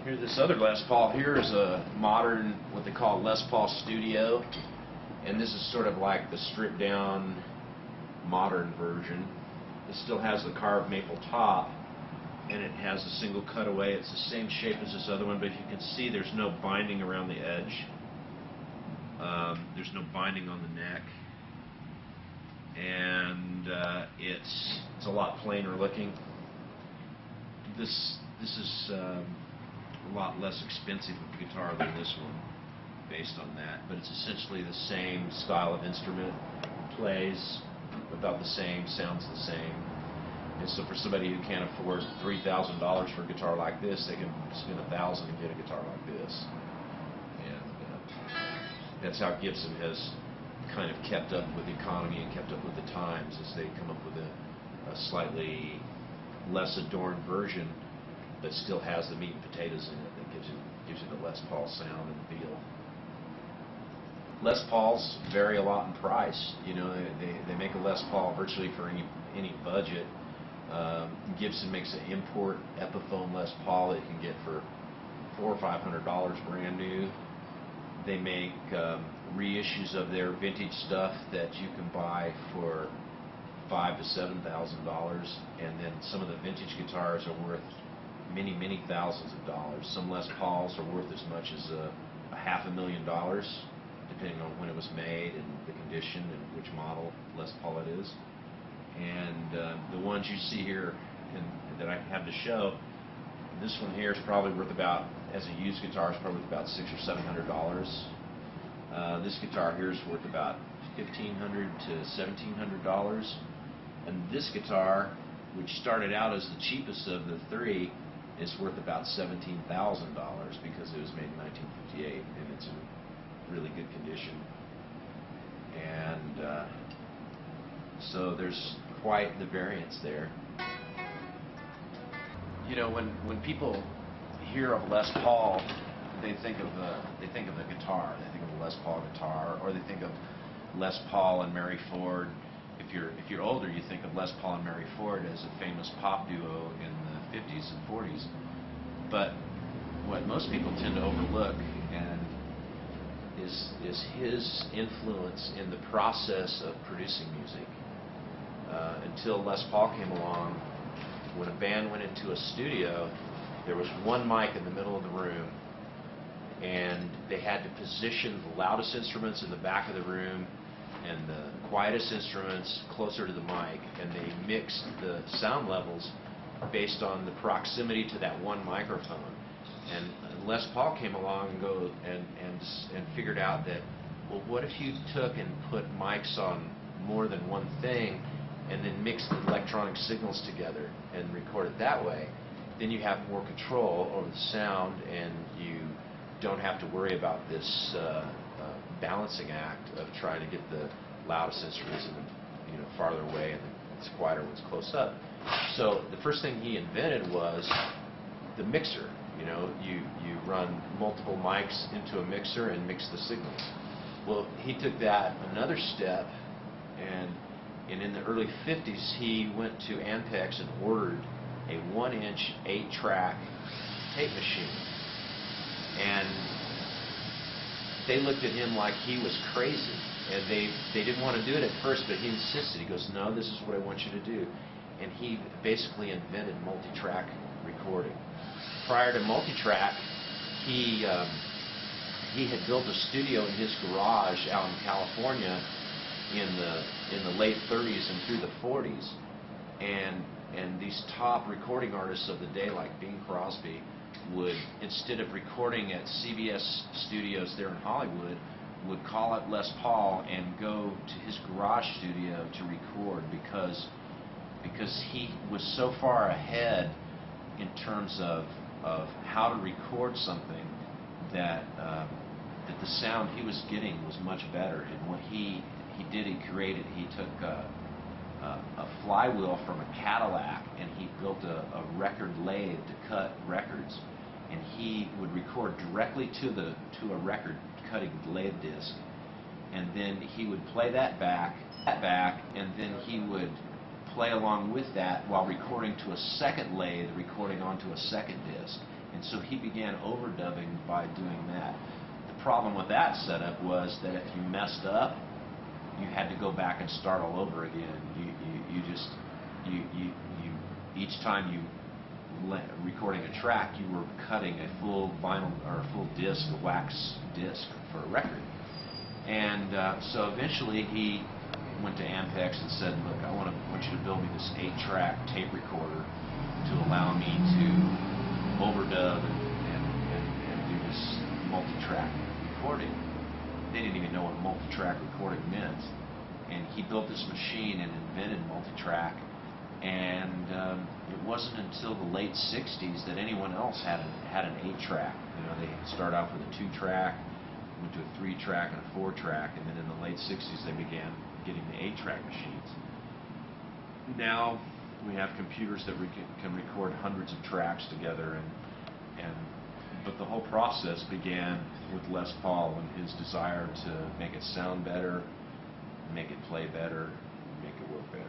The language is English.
Here, this other Les Paul here is a modern, what they call Les Paul Studio, and this is sort of like the stripped down modern version. It still has the carved maple top, and it has a single cutaway. It's the same shape as this other one, but you can see there's no binding around the edge. There's no binding on the neck, and it's a lot plainer looking. This is a lot less expensive of a guitar than this one, based on that. But it's essentially the same style of instrument, plays about the same, sounds the same. And so for somebody who can't afford $3,000 for a guitar like this, they can spend $1,000 and get a guitar like this. And that's how Gibson has kind of kept up with the economy and kept up with the times, as they come up with a slightly less adorned version, but still has the meat and potatoes in it that gives you the Les Paul sound and feel. Les Pauls vary a lot in price. You know, they make a Les Paul virtually for any budget. Gibson makes an import Epiphone Les Paul that you can get for $400 or $500 brand new. They make reissues of their vintage stuff that you can buy for $5,000 to $7,000, and then some of the vintage guitars are worth many thousands of dollars. Some Les Pauls are worth as much as $500,000, depending on when it was made and the condition and which model Les Paul it is. And the ones you see here and that I have to show, this one here is probably worth about, as a used guitar, is probably worth about $600 or $700. This guitar here is worth about $1,500 to $1,700. And this guitar, which started out as the cheapest of the three, is worth about $17,000 because it was made in 1958 and it's in really good condition. And so there's quite the variance there. You know, when people hear of Les Paul, they think of the guitar. They think of a Les Paul guitar, or they think of Les Paul and Mary Ford. If you're older, you think of Les Paul and Mary Ford as a famous pop duo in the 50s and 40s. But what most people tend to overlook is his influence in the process of producing music. Until Les Paul came along, when a band went into a studio, there was one mic in the middle of the room, and they had to position the loudest instruments in the back of the room and the quietest instruments closer to the mic, and they mixed the sound levels based on the proximity to that one microphone. And Les Paul came along and figured out that, well, what if you took and put mics on more than one thing and then mixed the electronic signals together and record it that way? Then you have more control over the sound, and you don't have to worry about this balancing act of trying to get the loudest instruments farther away and the quieter ones close up. So the first thing he invented was the mixer. You know, you run multiple mics into a mixer and mix the signals. Well, he took that another step, and in the early 50s he went to Ampex and ordered a 1-inch 8-track tape machine. And they looked at him like he was crazy, and they didn't want to do it at first, but he insisted. He goes, "No, this is what I want you to do." And he basically invented multi-track recording. Prior to multi-track, he had built a studio in his garage out in California in the late 30s and through the 40s, and these top recording artists of the day, like Bing Crosby, would, instead of recording at CBS studios there in Hollywood, would call up Les Paul and go to his garage studio to record, because he was so far ahead in terms of how to record something that the sound he was getting was much better. And what he took a flywheel from a Cadillac, and he built a record lathe to cut records, and he would record directly to a record cutting lathe disc, and then he would play that back, and then he would play along with that while recording to a second lathe, recording onto a second disc. And so he began overdubbing by doing that. The problem with that setup was that if you messed up, you had to go back and start all over again. Each time you recording a track, you were cutting a full vinyl or a full disc, a wax disc for a record. And so eventually he went to Ampex and said, "Look, I want you to build me this 8-track tape recorder to allow me to overdub and do this multi-track recording." They didn't even know what multi-track recording meant. And he built this machine and invented multi-track. And it wasn't until the late 60s that anyone else had an 8-track. You know, they started off with a 2-track, went to a 3-track and a 4-track, and then in the late 60s they began getting the 8-track machines. Now we have computers that can record hundreds of tracks together, but the whole process began with Les Paul and his desire to make it sound better, make it play better, make it work better.